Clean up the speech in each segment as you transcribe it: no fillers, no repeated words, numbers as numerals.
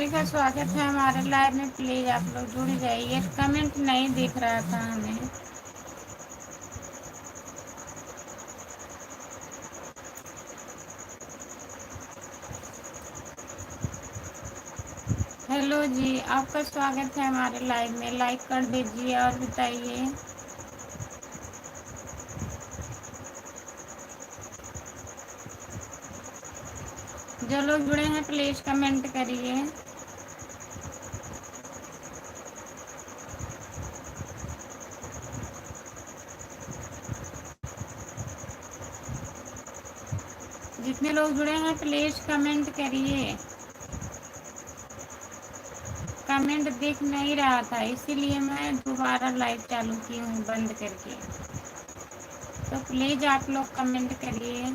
सभी का स्वागत है हमारे लाइव में। प्लीज आप लोग जुड़ जाइए। कमेंट नहीं दिख रहा था हमें। हेलो जी, आपका स्वागत है हमारे लाइव में। लाइक कर दीजिए और बताइए। जो लोग जुड़े हैं प्लीज कमेंट करिए। जितने लोग जुड़े हैं प्लीज कमेंट करिए। कमेंट दिख नहीं रहा था इसीलिए मैं दोबारा लाइव चालू की हूँ बंद करके। तो प्लीज आप लोग कमेंट करिए।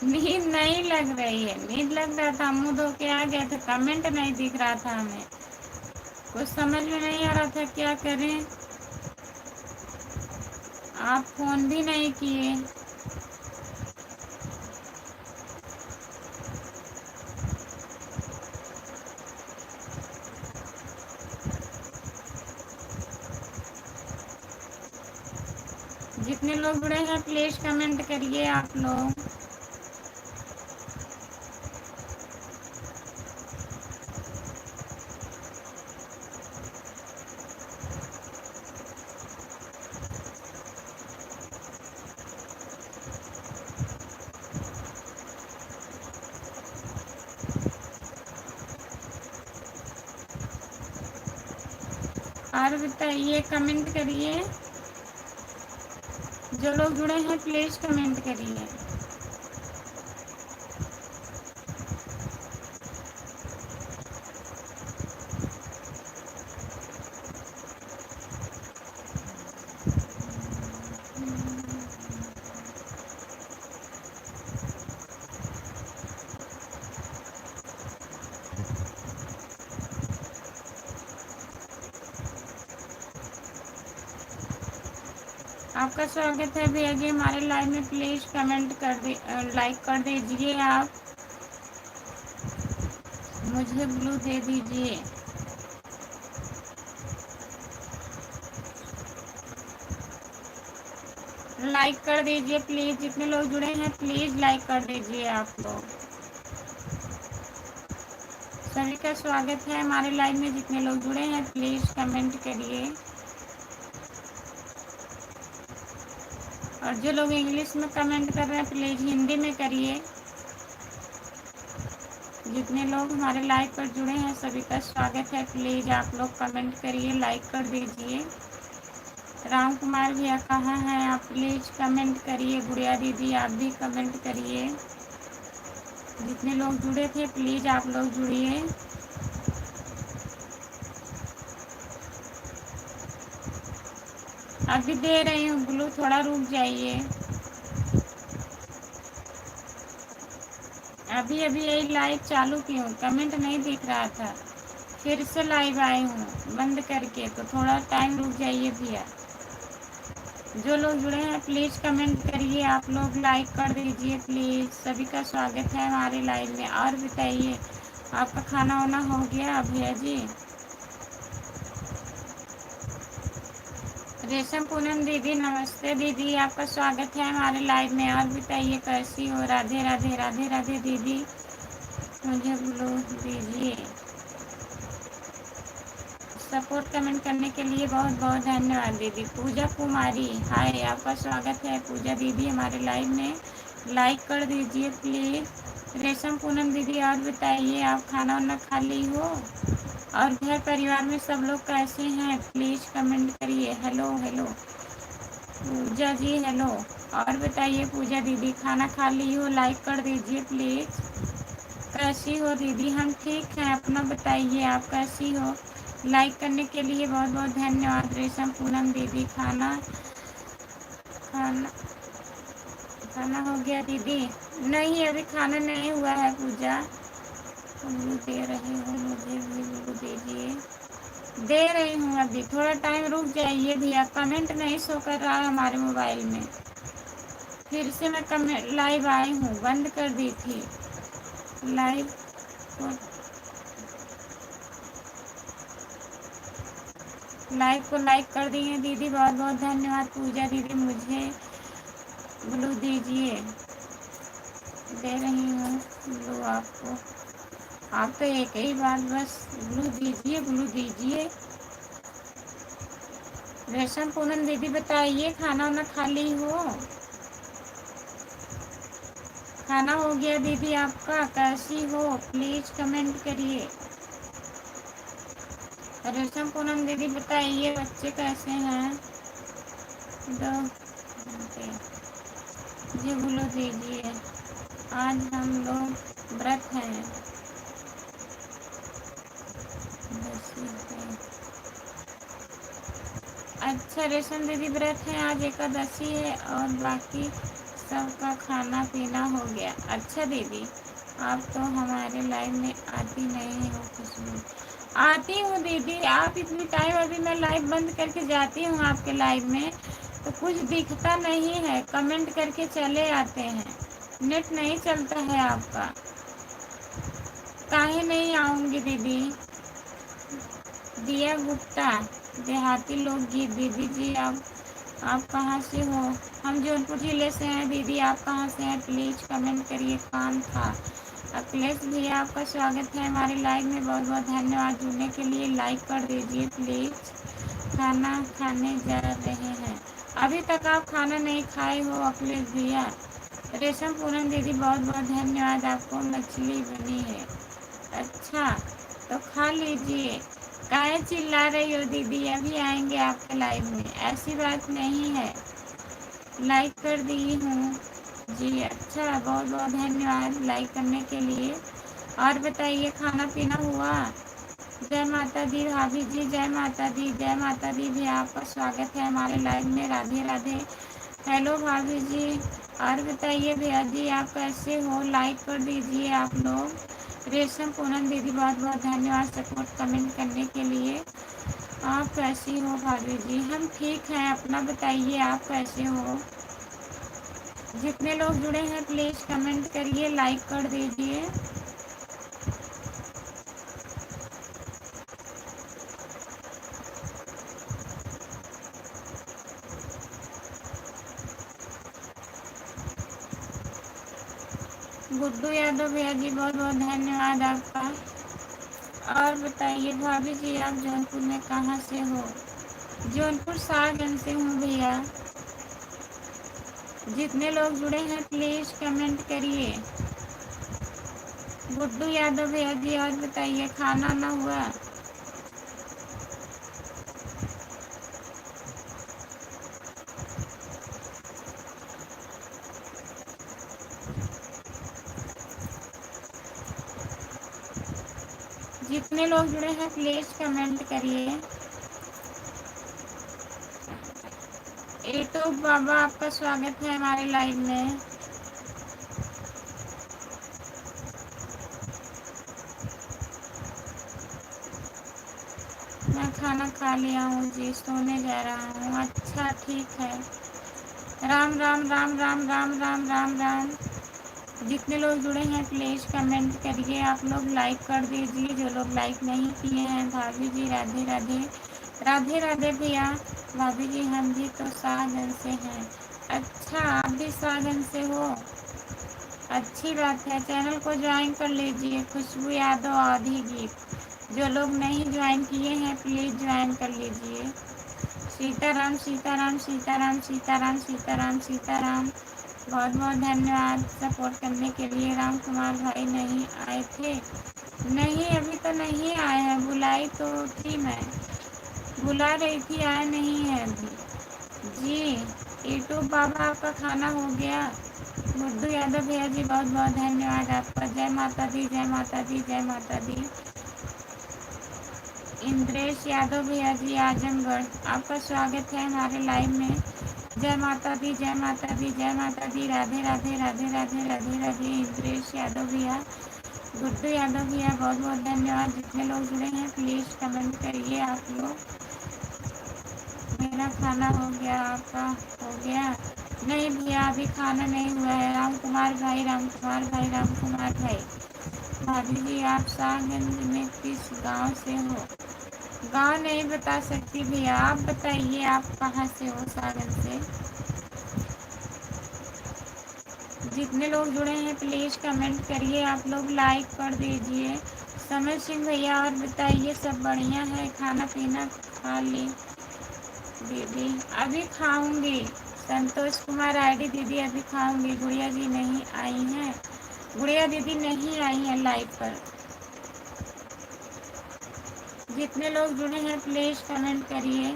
नींद नहीं लग रही है। नींद लग रहा था, मुंह धो के आ गए थे। कमेंट नहीं दिख रहा था हमें। कुछ समझ में नहीं आ रहा था क्या करें। आप फोन भी नहीं किए। जितने लोग जुड़े हैं प्लीज कमेंट करिए आप लोग। और बताइए, कमेंट करिए। जो लोग जुड़े हैं प्लीज कमेंट करिए। आपका स्वागत है भैया जी हमारे लाइव में। प्लीज कमेंट कर दी, लाइक कर दीजिए। आप मुझे ब्लू दे दीजिए। लाइक कर दीजिए प्लीज। जितने लोग जुड़े हैं प्लीज लाइक कर दीजिए आप लोग। सभी का स्वागत है हमारे लाइव में। जितने लोग जुड़े हैं प्लीज कमेंट करिए। और जो लोग इंग्लिश में कमेंट कर रहे हैं प्लीज हिंदी में करिए। जितने लोग हमारे लाइव पर जुड़े हैं सभी का स्वागत है। प्लीज आप लोग कमेंट करिए, लाइक कर दीजिए। राम कुमार भैया कहाँ हैं आप? प्लीज कमेंट करिए। गुड़िया दीदी आप भी कमेंट करिए। जितने लोग जुड़े थे प्लीज आप लोग जुड़िए। अभी दे रही हूँ ब्लू, थोड़ा रुक जाइए। अभी अभी यही लाइव चालू की हूँ, कमेंट नहीं दिख रहा था। फिर से लाइव आई हूँ बंद करके, तो थोड़ा टाइम रुक जाइए भैया। जो लोग जुड़े हैं प्लीज कमेंट करिए। आप लोग लाइक कर दीजिए प्लीज। सभी का स्वागत है हमारे लाइव में। और बताइए, आपका खाना वाना हो गया भैया जी? रेशम पूनम दीदी नमस्ते दीदी, आपका स्वागत है हमारे लाइव में। और बताइए कैसी हो? राधे राधे राधे राधे दीदी। मुझे ब्लू दीजिए। सपोर्ट कमेंट करने के लिए बहुत बहुत धन्यवाद दीदी। पूजा कुमारी हाय, आपका स्वागत है पूजा दीदी हमारे लाइव में। लाइक कर दीजिए प्लीज। रेशम पूनम दीदी और बताइए, आप खाना वाना खा ली हो? और घर परिवार में सब लोग कैसे हैं? प्लीज कमेंट करिए। हेलो हेलो पूजा जी, हेलो। और बताइए पूजा दीदी, खाना खा ली हो? लाइक कर दीजिए प्लीज। कैसी हो दीदी? हम ठीक हैं, अपना बताइए आप कैसी हो? लाइक करने के लिए बहुत बहुत धन्यवाद। रेशम पूनम दीदी खाना खाना खाना हो गया दीदी? नहीं अभी खाना नहीं हुआ है पूजा। ब्लू दे रहे हो? मुझे भी ब्लू दीजिए। दे रही हूँ, अभी थोड़ा टाइम रुक जाइए भैया, कमेंट नहीं शो कर रहा है हमारे मोबाइल में। फिर से मैं कमेंट लाइव आई हूँ, बंद कर दी थी लाइव को। लाइव को लाइक कर दी है दीदी, बहुत बहुत धन्यवाद। पूजा दीदी मुझे ब्लू दीजिए, दे रही हूँ ब्लू आपको। आप तो एक ही बात बस ब्लू दीजिए, ब्लू दीजिए। रेशम पूनम दीदी बताइए, खाना वाना खा ली हो? खाना हो गया दीदी आपका? कैसी हो प्लीज कमेंट करिए। रेशम पूनम दीदी बताइए बच्चे कैसे हैं? दो जी बोलो दीजिए। आज हम लोग व्रत हैं। अच्छा रेशम दीदी व्रत है, आज एकादशी है और बाकी सबका खाना पीना हो गया। अच्छा दीदी, आप तो हमारे लाइव में आती नहीं हो। खुशबू आती हूँ दीदी, आप इतनी टाइम अभी मैं लाइव बंद करके जाती हूँ आपके लाइव में तो कुछ दिखता नहीं है, कमेंट करके चले आते हैं, नेट नहीं चलता है आपका। काहे नहीं आऊँगी दीदी? दिया गुप्ता, देहाती लोकगीत। दीदी जी आप कहाँ से हो? हम जौनपुर जिले से हैं दीदी, आप कहाँ से हैं प्लीज कमेंट करिए। काम था। अखिलेश भैया आपका स्वागत है हमारे लाइव में, बहुत बहुत धन्यवाद जुड़ने के लिए। लाइक कर दीजिए प्लीज। खाना खाने जा रहे हैं, अभी तक आप खाना नहीं खाए हो अखिलेश भैया? रेशम पूनम दीदी बहुत बहुत धन्यवाद, आपको मछली बनी है। अच्छा तो खा लीजिए। काहे चिल्ला रही हो दीदी? अभी आएंगे आपके लाइव में, ऐसी बात नहीं है। लाइक कर दी हूँ जी। अच्छा बहुत बहुत धन्यवाद लाइक करने के लिए। और बताइए खाना पीना हुआ? जय माता दी भाभी जी, जय माता दी, जय माता दी भी। आपका स्वागत है हमारे लाइव में। राधे राधे। हेलो भाभी जी। और बताइए भैया जी आप कैसे हो? लाइक कर दीजिए आप लोग। रेशम पूनम दीदी बहुत बहुत धन्यवाद सपोर्ट कमेंट करने के लिए। आप कैसी हो भाभी जी? हम ठीक हैं, अपना बताइए आप कैसे हो? जितने लोग जुड़े हैं प्लीज कमेंट करिए, लाइक कर दीजिए। गुड्डू यादव भैया जी बहुत बहुत धन्यवाद आपका। और बताइए भाभी जी आप जौनपुर में कहाँ से हो? जौनपुर सागंज से हूँ भैया। जितने लोग जुड़े हैं प्लीज कमेंट करिए। गुड्डू यादव भैया जी और बताइए खाना ना हुआ? जितने लोग जुड़े हैं प्लीज कमेंट करिए। तो बाबा आपका स्वागत है हमारे लाइव में। मैं खाना खा लिया हूँ जी, सोने जा रहा हूँ। अच्छा ठीक है। राम राम राम राम राम राम राम राम। जितने लोग जुड़े हैं प्लीज कमेंट करिए। आप लोग लाइक कर दीजिए, जो लोग लाइक नहीं किए हैं। भाभी जी राधे राधे। राधे राधे भैया। भाभी जी हम भी तो सागंज से हैं। अच्छा आप भी सागंज से हो, अच्छी बात है। चैनल को ज्वाइन कर लीजिए, खुशबू यादव आधी गीत। जो लोग नहीं ज्वाइन किए हैं प्लीज ज्वाइन कर लीजिए। सीताराम सीताराम सीताराम सीताराम सीताराम सीताराम। बहुत बहुत धन्यवाद सपोर्ट करने के लिए। राम कुमार भाई नहीं आए थे? नहीं अभी तो नहीं आए हैं, बुलाई तो थी मैं, बुला रही थी, आए नहीं है अभी जी। यूट्यूब बाबा आपका खाना हो गया? गुड्डू यादव भैया जी बहुत बहुत धन्यवाद आपका। जय माता दी, जय माता दी, जय माता दी। इंद्रेश यादव भैया जी आजमगढ़, आपका स्वागत है हमारे लाइव में। जय माता दी, जय माता दी, जय माता दी। राधे राधे राधे राधे राधे राधे। इंद्रेश यादव भैया गुड्डू यादव भैया बहुत बहुत धन्यवाद। जितने लोग जुड़े हैं प्लीज़ कमेंट करिए आप लोग। मेरा खाना हो गया, आपका हो गया? नहीं भैया अभी खाना नहीं हुआ है। राम कुमार भाई, राम कुमार भाई, राम कुमार भाई। भाभी जी आप सागंज में किस गांव से हो? गांव नहीं बता सकती भैया, आप बताइए आप कहाँ से हो सागंज से। जितने लोग जुड़े हैं प्लीज़ कमेंट करिए आप लोग, लाइक कर दीजिए। समर सिंह भैया और बताइए सब बढ़िया है? खाना पीना खा ली दीदी? अभी खाऊंगी। संतोष कुमार आईडी दीदी अभी खाऊंगी। गुड़िया जी नहीं आई हैं? गुड़िया दीदी नहीं आई हैं लाइव पर। जितने लोग जुड़े हैं प्लीज़ कमेंट करिए।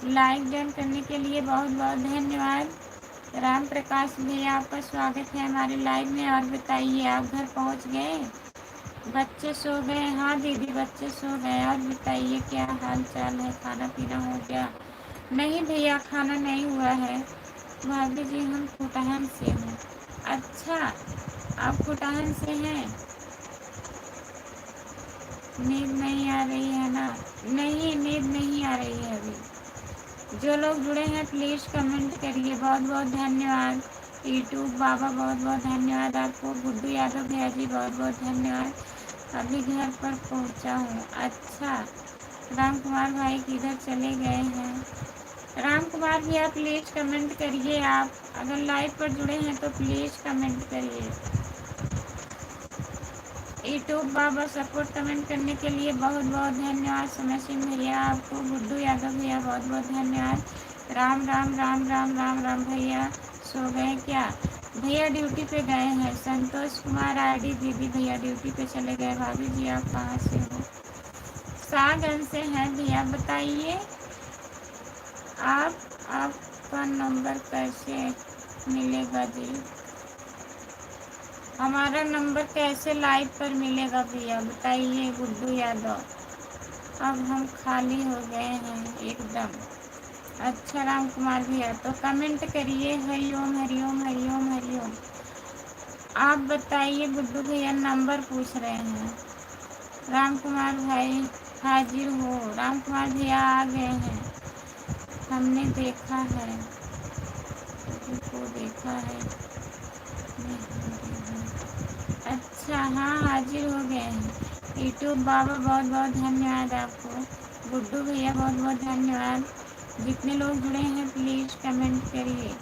लाइक डन करने के लिए बहुत बहुत धन्यवाद। राम प्रकाश भैया आपका स्वागत है हमारे लाइव में। और बताइए आप घर पहुंच गए? बच्चे सो गए? हाँ दीदी बच्चे सो गए। और बताइए क्या हाल चाल है? खाना पीना हो गया? नहीं भैया खाना नहीं हुआ है। भाभी जी हम खुटहन से हैं। अच्छा आप खुटहन से हैं? नींद नहीं आ रही है ना? नहीं नींद नहीं आ रही है अभी। जो लोग जुड़े हैं प्लीज़ कमेंट करिए। बहुत बहुत धन्यवाद। यूट्यूब बाबा बहुत बहुत धन्यवाद आपको। गुड्डू यादव भैया जी बहुत बहुत धन्यवाद। अभी घर पर पहुंचा हूँ। अच्छा राम कुमार भाई किधर चले गए हैं? राम कुमार भैया प्लीज़ कमेंट करिए। आप अगर लाइव पर जुड़े हैं तो प्लीज़ कमेंट करिए। यूट्यूब बाबा सपोर्ट कमेंट करने के लिए बहुत बहुत धन्यवाद। समय सिंह भैया आपको। गुड्डू यादव भैया बहुत बहुत धन्यवाद। राम राम राम राम राम राम भैया सो गए क्या? भैया ड्यूटी पे गए हैं। संतोष कुमार आईडी दीदी भैया ड्यूटी पे चले गए। भाभी जी आप कहाँ से हो? सागंज से हैं भैया। बताइए आप आपका नंबर कैसे मिलेगा जी? हमारा नंबर कैसे लाइव पर मिलेगा भैया बताइए गुड्डू यादव। अब हम खाली हो गए हैं एकदम। अच्छा राम कुमार भैया तो कमेंट करिए हरिओम हरिओम हरिओम हरिओम। आप बताइए गुड्डू भैया नंबर पूछ रहे हैं। राम कुमार भाई हाजिर हो। राम कुमार भैया आ गए हैं। हमने देखा है, को देखा है। अच्छा हाँ हाजिर हो गए हैं। यूट्यूब बाबा बहुत बहुत धन्यवाद आपको। गुड्डू भैया बहुत बहुत धन्यवाद। जितने लोग जुड़े हैं प्लीज़ कमेंट करिए।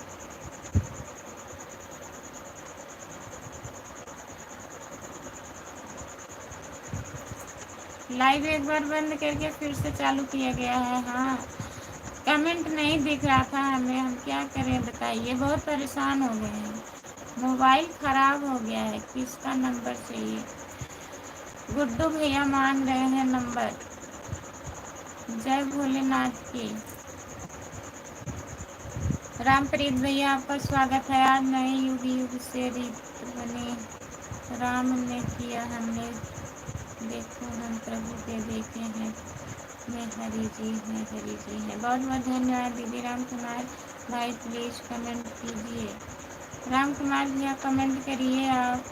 लाइव एक बार बंद करके फिर से चालू किया गया है। हाँ कमेंट नहीं दिख रहा था हमें, हम क्या करें बताइए। बहुत परेशान हो गए हैं, मोबाइल ख़राब हो गया है। किसका नंबर चाहिए? गुड्डू भैया मांग रहे हैं नंबर। जय भोलेनाथ की। रामप्रीत भैया आपका स्वागत है। आज नए युग युग से रीत बनी राम ने किया हमने देखो हम प्रभु के देखे हैं। मैं हरि जी हैं हरि जी हैं। बहुत बहुत धन्यवाद दीदी। राम कुमार भाई प्लीज़ कमेंट कीजिए। राम कुमार भैया कमेंट करिए आप।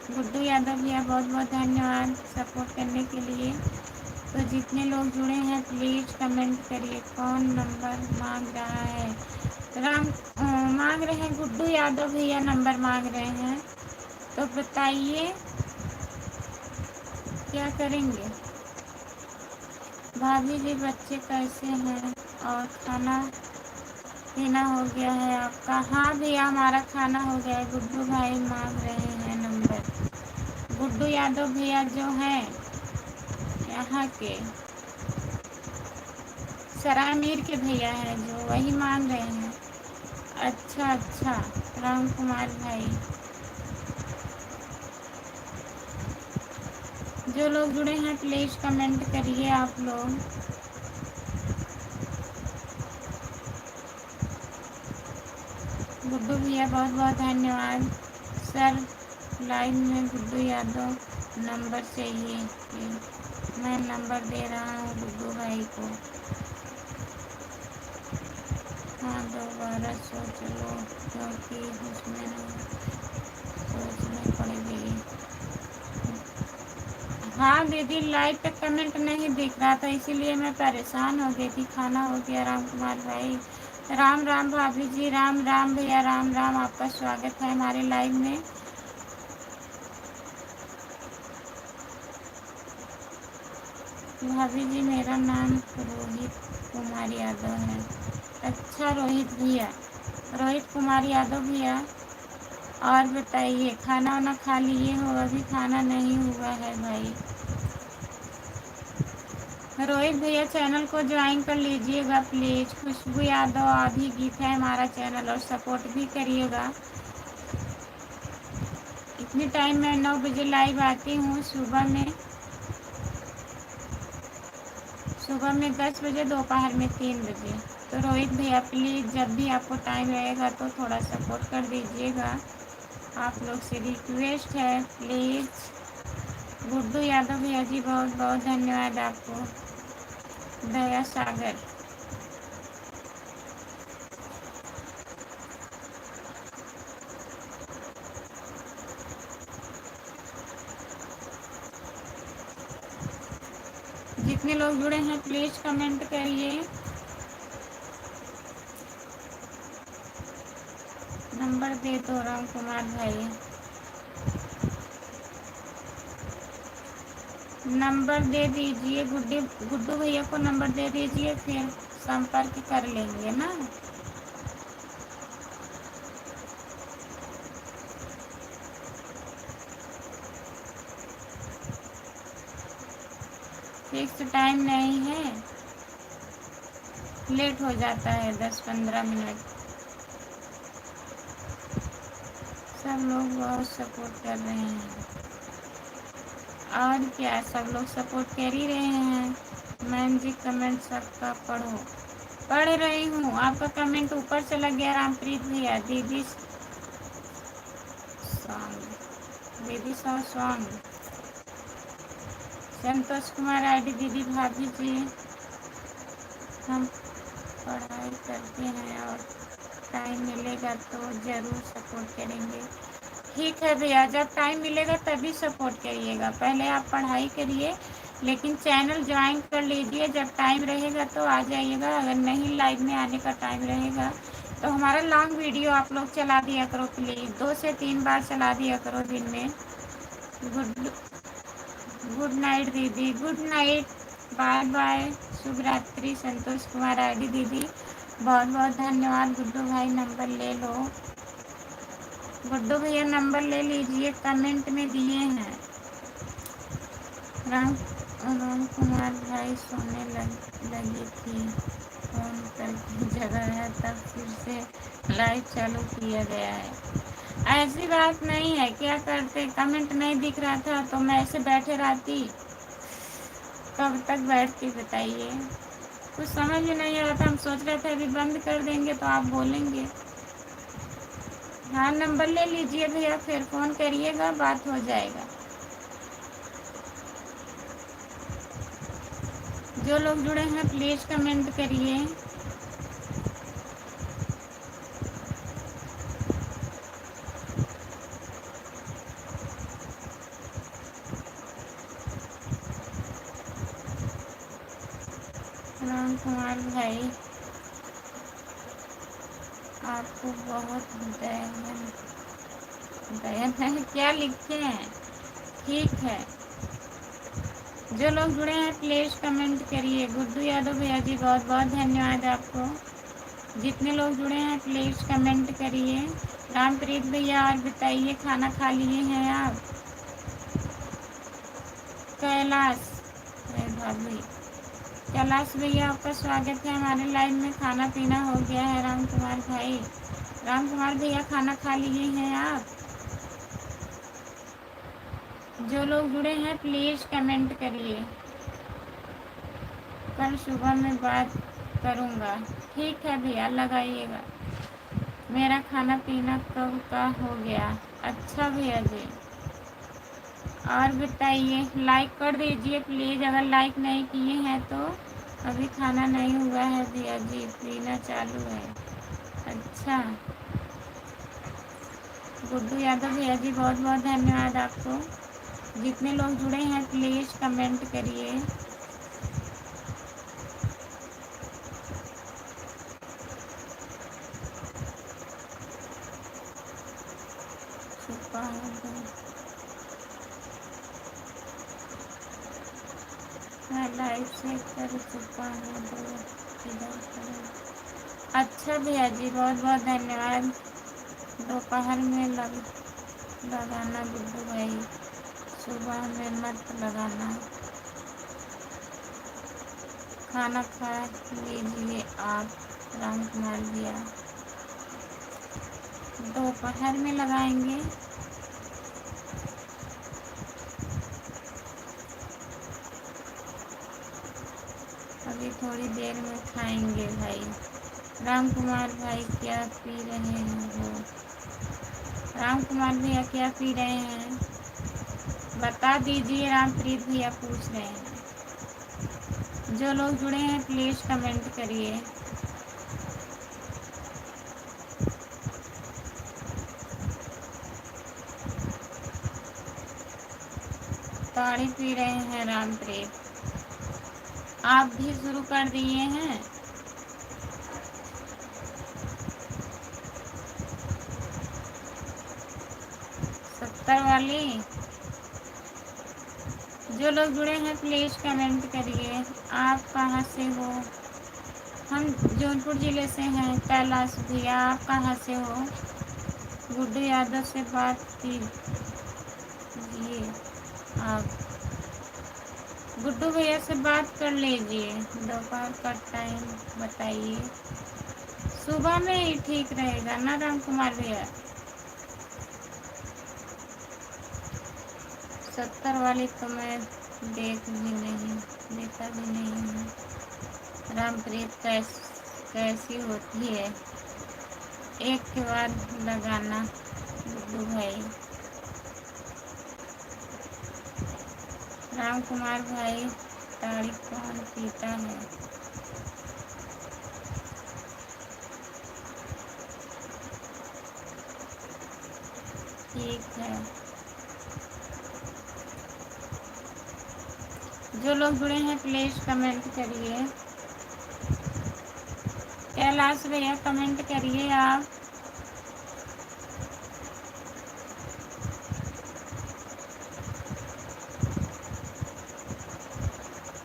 गुड्डू यादव भैया बहुत बहुत धन्यवाद सपोर्ट करने के लिए। तो जितने लोग जुड़े हैं प्लीज़ कमेंट करिए। कौन नंबर मांग रहा है? राम मांग रहे हैं गुड्डू यादव भैया नंबर मांग रहे हैं। तो बताइए क्या करेंगे? भाभी जी बच्चे कैसे हैं? और खाना पीना हो गया है आपका? हाँ भैया हमारा खाना हो गया है। गुड्डू भाई मांग रहे हैं नंबर। गुड्डू यादव भैया जो हैं यहाँ के सरामीर के भैया हैं जो, वही मांग रहे हैं। अच्छा अच्छा राम कुमार भाई। जो लोग जुड़े हैं प्लीज़ कमेंट करिए आप लोग। गुड्डू भैया बहुत बहुत धन्यवाद। सर लाइव में गुड्डू यादव नंबर चाहिए कि मैं नंबर दे रहा हूँ गुड्डू भाई को। हाँ दोबारा सोच लो क्योंकि उसमें सोचनी पड़ेगी। हाँ दीदी, लाइव पे कमेंट नहीं दिख रहा था, इसीलिए मैं परेशान हो गई थी। खाना हो गया राम कुमार भाई? राम राम भाभी जी, राम राम भैया, राम राम। आपका स्वागत है हमारे लाइव में। भाभी जी, मेरा नाम रोहित कुमार यादव है। अच्छा रोहित भैया, रोहित कुमार यादव भैया। और बताइए, खाना वाना खा लिए हो? अभी खाना नहीं हुआ है भाई। रोहित भैया, चैनल को ज्वाइन कर लीजिएगा प्लीज़। खुशबू यादव आधी गीत है हमारा चैनल, और सपोर्ट भी करिएगा। इतनी टाइम मैं 9 बजे लाइव आती हूँ, सुबह में 10 बजे, दोपहर में 3 बजे। तो रोहित भैया प्लीज़, जब भी आपको टाइम रहेगा तो थोड़ा सपोर्ट कर दीजिएगा। आप लोग से रिक्वेस्ट है प्लीज़। गुड्डू यादव भैया जी, बहुत बहुत धन्यवाद आपको। दया सागर, जितने लोग जुड़े हैं प्लीज़ कमेंट करिए। नंबर दे दो राम कुमार भाई, नंबर दे दीजिए। गुड्डू भैया को नंबर दे दीजिए, फिर संपर्क कर लेंगे ना। फिक्स टाइम नहीं है, लेट हो जाता है 10-15 मिनट। सब लोग बहुत सपोर्ट कर रहे हैं, और क्या, सब लोग सपोर्ट कर ही रहे हैं। मैम जी, कमेंट सबका पढ़ो। पढ़ रही हूँ, आपका कमेंट ऊपर चला गया। रामप्रीत भैया, दीदी सॉन्ग, दीदी सॉन्ग। संतोष कुमार आईडी, दीदी भाभी जी, हम पढ़ाई करते हैं और टाइम मिलेगा तो ज़रूर सपोर्ट करेंगे। ठीक है भैया, जब टाइम मिलेगा तभी सपोर्ट करिएगा। पहले आप पढ़ाई करिए, लेकिन चैनल ज्वाइन कर लीजिए। जब टाइम रहेगा तो आ जाइएगा। अगर नहीं लाइव में आने का टाइम रहेगा तो हमारा लॉन्ग वीडियो आप लोग चला दिया करो प्लीज़। 2 से 3 बार चला दिया करो दिन में। गुड गुड नाइट दीदी, गुड नाइट, बाय बाय, शुभ रात्रि। संतोष कुमार आईडी दीदी, बहुत बहुत धन्यवाद। गुड्डू भाई नंबर ले लो। गुड्डू भैया नंबर ले लीजिए, कमेंट में दिए हैं। राम राम कुमार भाई सोने लगी थी, फोन करके जगह है, तब फिर से लाइव चालू किया गया है। ऐसी बात नहीं है, क्या करते, कमेंट नहीं दिख रहा था तो मैं ऐसे बैठे रहती। कब तक बैठती बताइए? कुछ समझ में नहीं आ रहा था। हम सोच रहे थे अभी बंद कर देंगे तो आप बोलेंगे। हाँ, नंबर ले लीजिए भैया, फिर फ़ोन करिएगा, बात हो जाएगा। जो लोग जुड़े हैं प्लीज़ कमेंट करिए। राम कुमार भाई, आपको बहुत दयन दयन है, क्या लिखे हैं? ठीक है, जो लोग जुड़े हैं प्लीज़ कमेंट करिए। गुड्डू यादव भैया जी, बहुत बहुत धन्यवाद आपको। जितने लोग जुड़े हैं प्लीज़ कमेंट करिए। रामप्रीत भैया, और बताइए, खाना खा लिए हैं आप? कैलाश भाभी, कैलाश भैया, आपका स्वागत है हमारे लाइव में। खाना पीना हो गया है राम कुमार भाई? राम कुमार भैया, खाना खा लिए हैं आप? जो लोग जुड़े हैं प्लीज़ कमेंट करिए। कल सुबह में बात करूँगा। ठीक है भैया, लगाइएगा। मेरा खाना पीना कब का हो गया? अच्छा भैया जी, और बताइए, लाइक कर दीजिए प्लीज़, अगर लाइक नहीं किए हैं तो। अभी खाना नहीं हुआ है भैया जी, पीना चालू है। अच्छा, गुड्डू यादव भैया जी, बहुत बहुत धन्यवाद आपको। जितने लोग जुड़े हैं प्लीज़ कमेंट करिए। छुपा है तो मैं लाइव से कर छुपा है तो इधर करो। अच्छा भैया जी, बहुत बहुत धन्यवाद। दोपहर में लगाना गुड्डू भाई, सुबह में मत लगाना। खाना खा लीजिए आप राम कुमार भैया, दोपहर में लगाएंगे। अभी थोड़ी देर में खाएंगे भाई। राम कुमार भाई क्या पी रहे हैं वो? राम कुमार भैया क्या पी रहे हैं बता दीजिए। रामप्रीत भैया पूछ रहे हैं। जो लोग जुड़े हैं प्लीज़ कमेंट करिए। ताड़ी पी रहे हैं रामप्रीत। आप भी शुरू कर दिए हैं? 70 वाली। जो लोग जुड़े हैं प्लीज़ कमेंट करिए। आप कहाँ से हो? हम जौनपुर ज़िले से हैं। कैलाश भैया आप कहाँ से हो? गुड्डू यादव से बात कीजिए आप। गुड्डू भैया से बात कर लीजिए। दोपहर का टाइम बताइए। सुबह में ही ठीक रहेगा ना राम कुमार भैया? 70 वाली तो मैं देखा भी नहीं हूँ। रामप्रीत कैसी होती है? एक के बाद लगाना गुड्डू भाई। राम कुमार भाई ताड़ी कौन पीता है? ठीक है। जो लोग जुड़े हैं प्लीज़ कमेंट करिए। कैलाश भैया कमेंट करिए आप।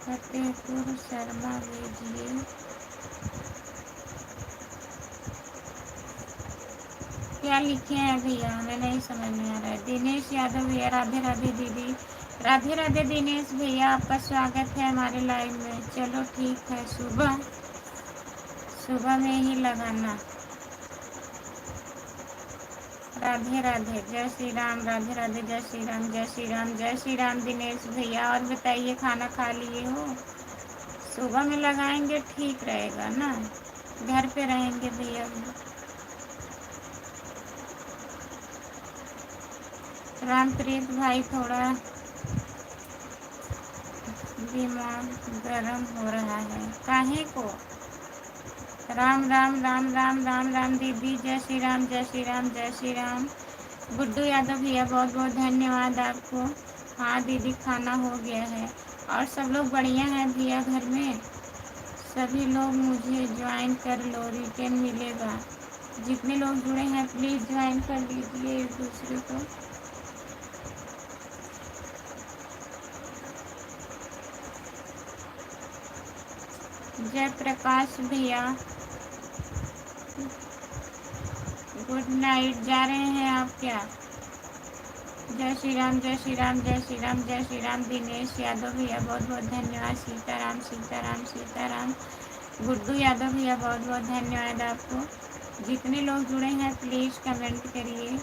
फतेहपुर शर्मा भेजिए। क्या लिखे हैं भैया? हमें नहीं समझ में आ रहा है। दिनेश यादव भैया राधे राधे दीदी। राधे राधे दिनेश भैया, आपका स्वागत है हमारे लाइव में। चलो ठीक है, सुबह में ही लगाना। राधे राधे, जय श्री राम। राधे राधे, जय श्री राम, जय श्री राम, जय श्री राम दिनेश भैया। और बताइए खाना खा लिए हो? सुबह में लगाएंगे ठीक रहेगा ना? घर पे रहेंगे भैया। रामप्रीत भाई थोड़ा दिमाग गर्म हो रहा है, काहे को? राम राम राम राम राम राम दीदी, जय श्री राम, जय श्री राम, जय श्री राम। गुड्डू यादव भैया बहुत बहुत धन्यवाद आपको। हाँ दीदी खाना हो गया है। और सब लोग बढ़िया हैं भैया घर में? सभी लोग मुझे ज्वाइन कर लो, रिटर्न मिलेगा। जितने लोग जुड़े हैं प्लीज़ ज्वाइन कर लीजिए एक दूसरे को। जय प्रकाश भैया गुड नाइट। जा रहे हैं आप क्या? जय श्री राम, जय श्री राम, जय श्री राम, जय श्री राम। दिनेश यादव भैया बहुत बहुत धन्यवाद। सीताराम सीताराम सीताराम। गुड्डू यादव भैया बहुत बहुत धन्यवाद आपको। जितने लोग जुड़े हैं प्लीज़ कमेंट करिए।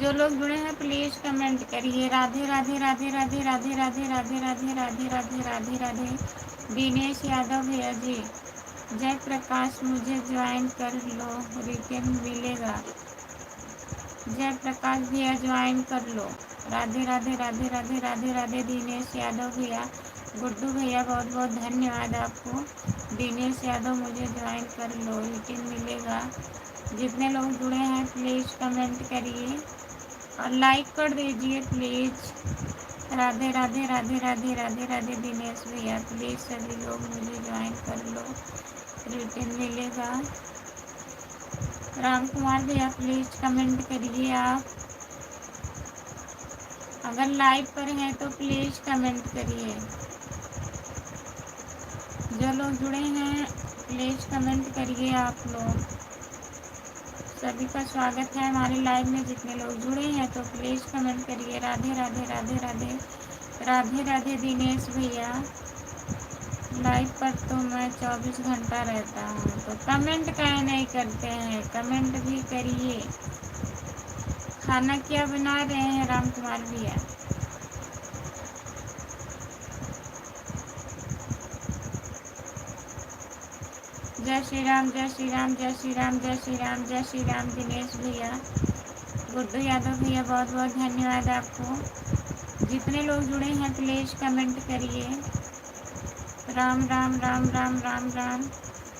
जो लोग जुड़े हैं प्लीज़ कमेंट करिए। राधे राधे राधे राधे राधे राधे राधे राधे राधे राधे राधे राधे। दिनेश यादव भैया जी। जय प्रकाश मुझे ज्वाइन कर लो, रिटर्न मिलेगा। जय प्रकाश भैया ज्वाइन कर लो। राधे राधे राधे राधे राधे राधे। दिनेश यादव भैया गुड्डू भैया बहुत बहुत धन्यवाद आपको। दिनेश यादव मुझे ज्वाइन कर लो, मीटिंग मिलेगा। जितने लोग जुड़े हैं प्लीज़ कमेंट करिए और लाइक कर दीजिए प्लीज़। राधे राधे राधे राधे राधे राधे दिनेश भैया, प्लीज़ सभी लोग मुझे ज्वाइन कर लो, रिटर्न मिलेगा। राम कुमार भैया प्लीज़ कमेंट करिए आप। अगर लाइव पर हैं तो प्लीज़ कमेंट करिए। जो लोग जुड़े हैं प्लीज़ कमेंट करिए आप लोग। सभी का स्वागत है हमारे लाइव में। जितने लोग जुड़े हैं तो प्लीज़ कमेंट करिए। राधे राधे राधे राधे राधे राधे दिनेश भैया। लाइव पर तो मैं 24 घंटा रहता हूँ, तो कमेंट काहे नहीं करते हैं, कमेंट भी करिए। खाना क्या बना रहे हैं राम कुमार भैया? जय श्री राम जय श्री राम जय श्री राम जय श्री राम जय श्री राम दिनेश भैया। गुड्डू यादव भैया बहुत बहुत धन्यवाद आपको। जितने लोग जुड़े हैं प्लीज़ कमेंट करिए। राम राम राम राम राम राम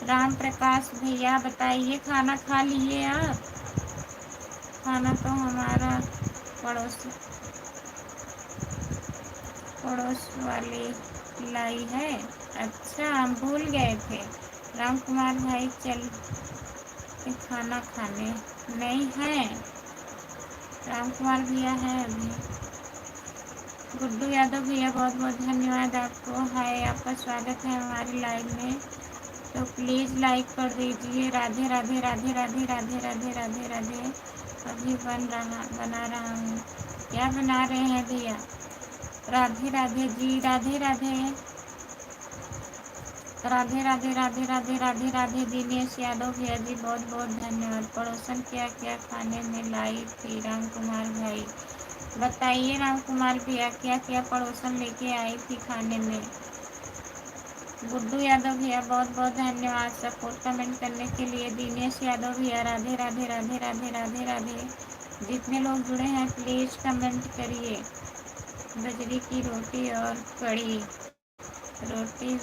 राम प्रकाश भैया बताइए, खाना खा लिए आप? खाना तो हमारा पड़ोस पड़ोस वाली लाई है। अच्छा, हम भूल गए थे। राम कुमार भाई चल के खाना खाने नहीं है। राम कुमार भैया है अभी। गुड्डू यादव भैया बहुत बहुत धन्यवाद आपको। हाय, आपका स्वागत है हमारे लाइव में। तो प्लीज़ लाइक कर दीजिए। राधे राधे राधे राधे राधे राधे राधे राधे। अभी बना रहा हूँ। क्या बना रहे हैं भैया? राधे राधे जी, राधे राधे राधे राधे राधे राधे राधे राधे दिनेश यादव भैया जी बहुत बहुत धन्यवाद। पड़ोसन क्या क्या खाने में लाई थी राम कुमार भाई? बताइए राम कुमार भैया, क्या क्या पड़ोसन लेके आई थी खाने में? गुड्डू यादव भैया बहुत बहुत धन्यवाद सपोर्ट कमेंट करने के लिए। दिनेश यादव भैया राधे राधे राधे राधे राधे राधे। जितने लोग जुड़े हैं प्लीज़ कमेंट करिए। बजरी की रोटी और कड़ी, रोटी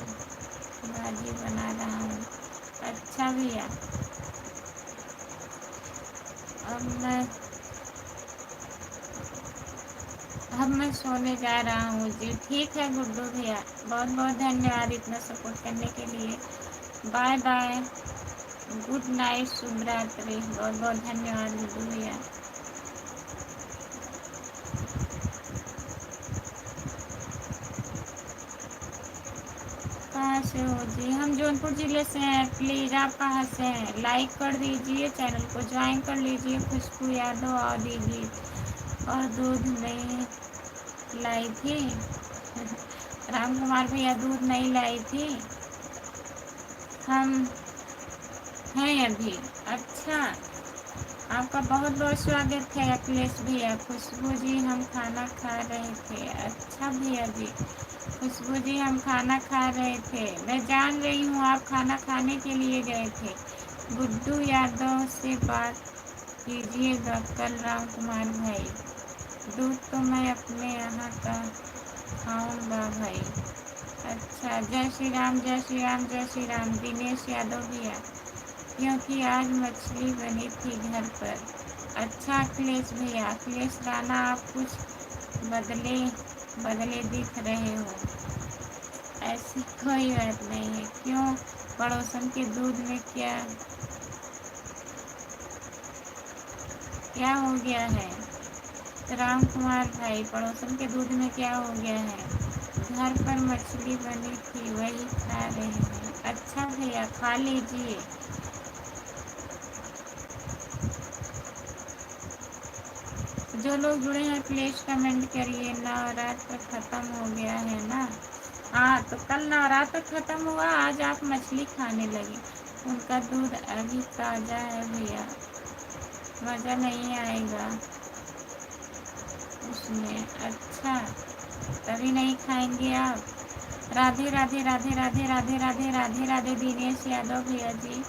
भाजी बना रहा हूँ। अच्छा भैया, अब मैं सोने जा रहा हूँ जी। ठीक है गुड्डू भैया, बहुत बहुत धन्यवाद इतना सपोर्ट करने के लिए। बाय बाय, गुड नाइट, शुभ रात्रि। बहुत बहुत धन्यवाद गुड्डू भैया। कहाँ से हो जी? हम जौनपुर ज़िले से हैं। प्लीज़ आप कहाँ से हैं? लाइक कर दीजिए, चैनल को ज्वाइन कर लीजिए। खुशबू यादव और दीजिए। और दूध नहीं लाई थी? राम कुमार भैया दूध नहीं लाई थी? हम हैं अभी। अच्छा, आपका बहुत बहुत स्वागत है अखिलेश भैया। खुशबू जी हम खाना खा रहे थे। अच्छा भैया जी, खुशबू जी हम खाना खा रहे थे। मैं जान रही हूँ आप खाना खाने के लिए गए थे। गुड्डू यादव से बात कीजिएगा कल राम कुमार भाई। दूध तो मैं अपने यहाँ का खाऊंगा भाई। अच्छा, जय श्री राम जय श्री राम जय श्री राम दिनेश यादव भैया, क्योंकि आज मछली बनी थी घर पर। अच्छा अखिलेश भैया, अखिलेश राणा आप कुछ बदले बदले दिख रहे हो। ऐसी कोई बात नहीं है। क्यों, पड़ोसन के दूध में क्या क्या हो गया है? राम कुमार भाई, पड़ोसन के दूध में क्या हो गया है? घर पर मछली बनी थी वही खा रहे हैं। अच्छा भैया, खा लीजिए। जो लोग जुड़े हैं प्लीज़ कमेंट करिए। नवरात्र ख़त्म हो गया है ना? हाँ, तो कल नवरात्र ख़त्म हुआ, आज आप मछली खाने लगे। उनका दूध अभी ताज़ा है भैया, मज़ा नहीं आएगा उसमें। अच्छा, तभी नहीं खाएंगे आप? राधे राधे राधे राधे राधे राधे राधे राधे दिनेश यादव भैया जी।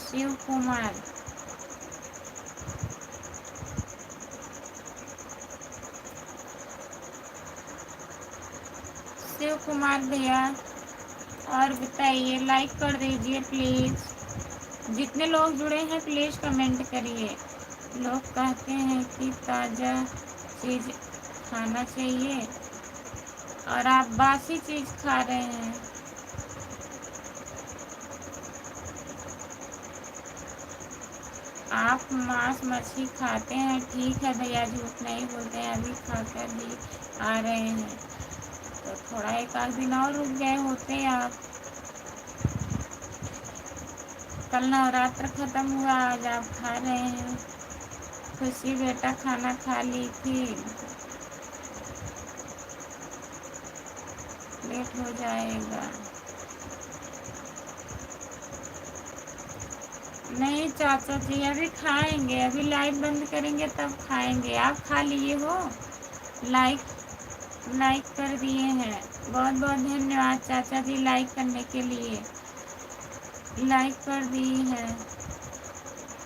शिव कुमार, अशोक कुमार भैया, और बताइए, लाइक कर दीजिए प्लीज़। जितने लोग जुड़े हैं प्लीज़ कमेंट करिए। लोग कहते हैं कि ताज़ा चीज़ खाना चाहिए और आप बासी चीज़ खा रहे हैं। आप मांस मछली खाते हैं, ठीक है भैया, झूठ नहीं बोलते हैं, अभी खाकर ही आ रहे हैं, तो थोड़ा एक आध दिन और रुक गए होते आप। कल नवरात्र ख़त्म हुआ, आज आप खा रहे हैं। खुशी बेटा खाना खा ली थी, लेट हो जाएगा। नहीं चाचा जी, अभी खाएंगे, अभी लाइट बंद करेंगे तब खाएंगे। आप खा लिए हो? लाइक लाइक कर दिए हैं, बहुत बहुत धन्यवाद चाचा जी लाइक करने के लिए। लाइक कर दी है।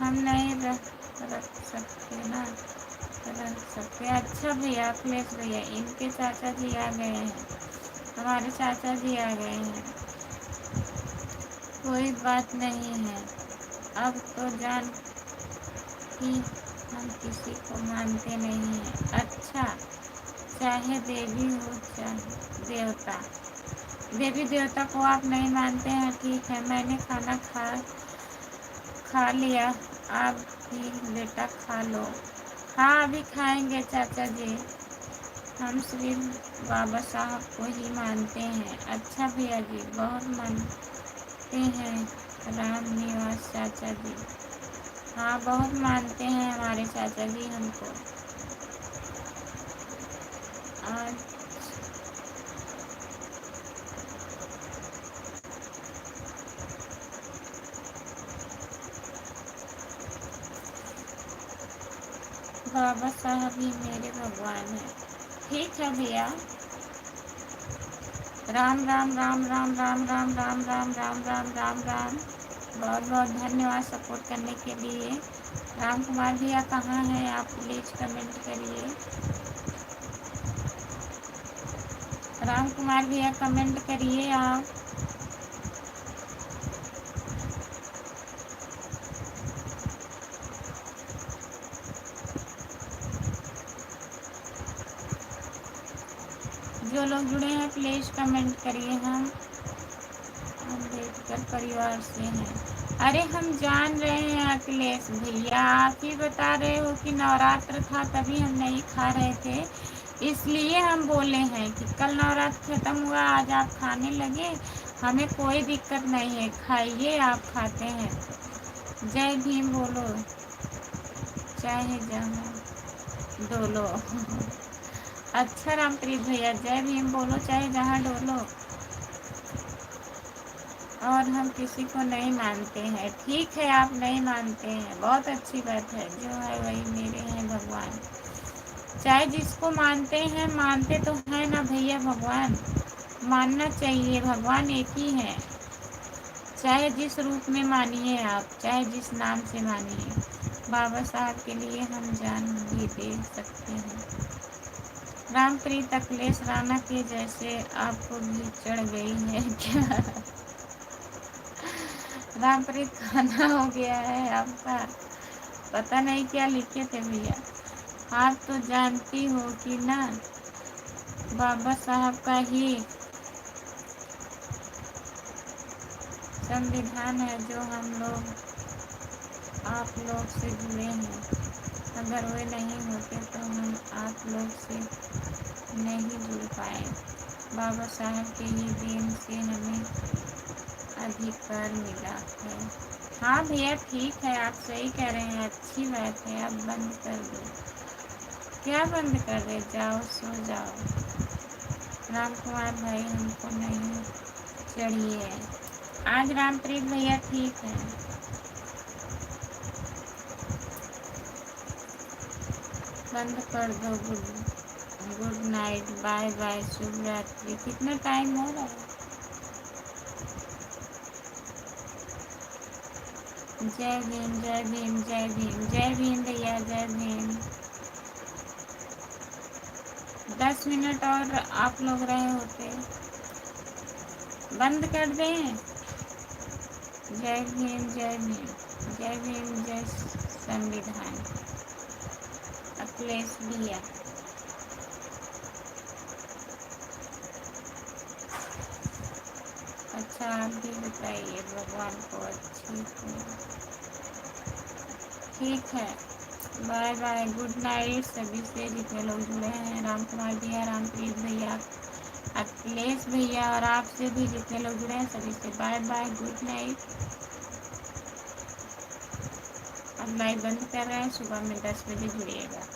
हम नहीं रख सकते ना, रख सकते। अच्छा भैया, अखिलेश भैया, इनके चाचा जी आ गए हैं, हमारे चाचा जी आ गए हैं। कोई बात नहीं है, अब तो जान कि हम किसी को मानते नहीं हैं। अच्छा, चाहे देवी हो चाहे देवता, देवी देवता को आप नहीं मानते हैं, ठीक है। मैंने खाना खा लिया, आप भी बेटा खा लो। हाँ, अभी खाएंगे चाचा जी, हम सिर्फ बाबा साहब को ही मानते हैं। अच्छा भैया जी, बहुत मानते हैं राम निवास चाचा जी। हाँ, बहुत मानते हैं हमारे चाचा जी हमको। आज बाबा साहब ही मेरे भगवान हैं। ठीक है भैया, राम राम राम राम राम राम राम राम राम राम राम राम। बहुत बहुत धन्यवाद सपोर्ट करने के लिए। राम कुमार भैया कहाँ हैं आप, प्लीज़ कमेंट करिए। राम कुमार भैया कमेंट करिए आप। जो लोग जुड़े हैं प्लीज़ कमेंट करिए। हम अम्बेडकर परिवार से हैं। अरे हम जान रहे हैं अखिलेश भैया, आप ही बता रहे हो कि नवरात्र था तभी हम नहीं खा रहे थे, इसलिए हम बोले हैं कि कल नवरात्र खत्म हुआ, आज आप खाने लगे, हमें कोई दिक्कत नहीं है, खाइए, आप खाते हैं। जय भीम बोलो, चाहे जहाँ डोलो। अच्छा रामप्रीत भैया, जय भीम बोलो, चाहे जहाँ डोलो। और हम किसी को नहीं मानते हैं, ठीक है, आप नहीं मानते हैं, बहुत अच्छी बात है। जो है वही मेरे हैं भगवान। चाहे जिसको मानते हैं, मानते तो हैं ना भैया भगवान, मानना चाहिए, भगवान एक ही है। चाहे जिस रूप में मानिए आप, चाहे जिस नाम से मानिए, बाबा साहब के लिए हम जान भी दे सकते हैं। रामप्रीत अखिलेश राणा के जैसे आपको भी चढ़ गई है क्या? रामप्रीत खाना हो गया है आपका, पता नहीं क्या लिखे थे भैया। आप तो जानती हो कि ना, बाबा साहब का ही संविधान है जो हम लोग आप लोग से जुड़े हैं। अगर वे नहीं होते तो हम आप लोग से नहीं जुड़ पाए। बाबा साहब के ही देन से हमें अधिकार मिला है। हाँ भैया, ठीक है, आप सही कह रहे हैं, अच्छी बात है। आप बंद कर दो। क्या बंद कर दे? जाओ सो जाओ। राम कुमार भाई हमको नहीं चढ़िए। आज रामप्रीत भैया ठीक है। बंद कर दो। गुड नाइट, बाय बाय, शुभ रात्रि। कितना टाइम हो रहा है? जय भीम जय भीम जय भीम जय भीम भैया, जय भीम। 10 मिनट और आप लोग रहे होते। बंद कर दें। जय भीम जय भीम जय भीम जय संविधान। अखिलेश भैया अच्छा आप भी बताइए, भगवान को अच्छी हो। ठीक है, बाय बाय, गुड नाइट सभी से जितने लोग जुड़े हैं, राम कुमार भैया, रामप्रीत भैया, अखिलेश भैया और आपसे भी जितने लोग जुड़े हैं सभी से बाय बाय, गुड नाइट। अब लाइव बंद कर रहे हैं, सुबह में 10 बजे जुड़िएगा।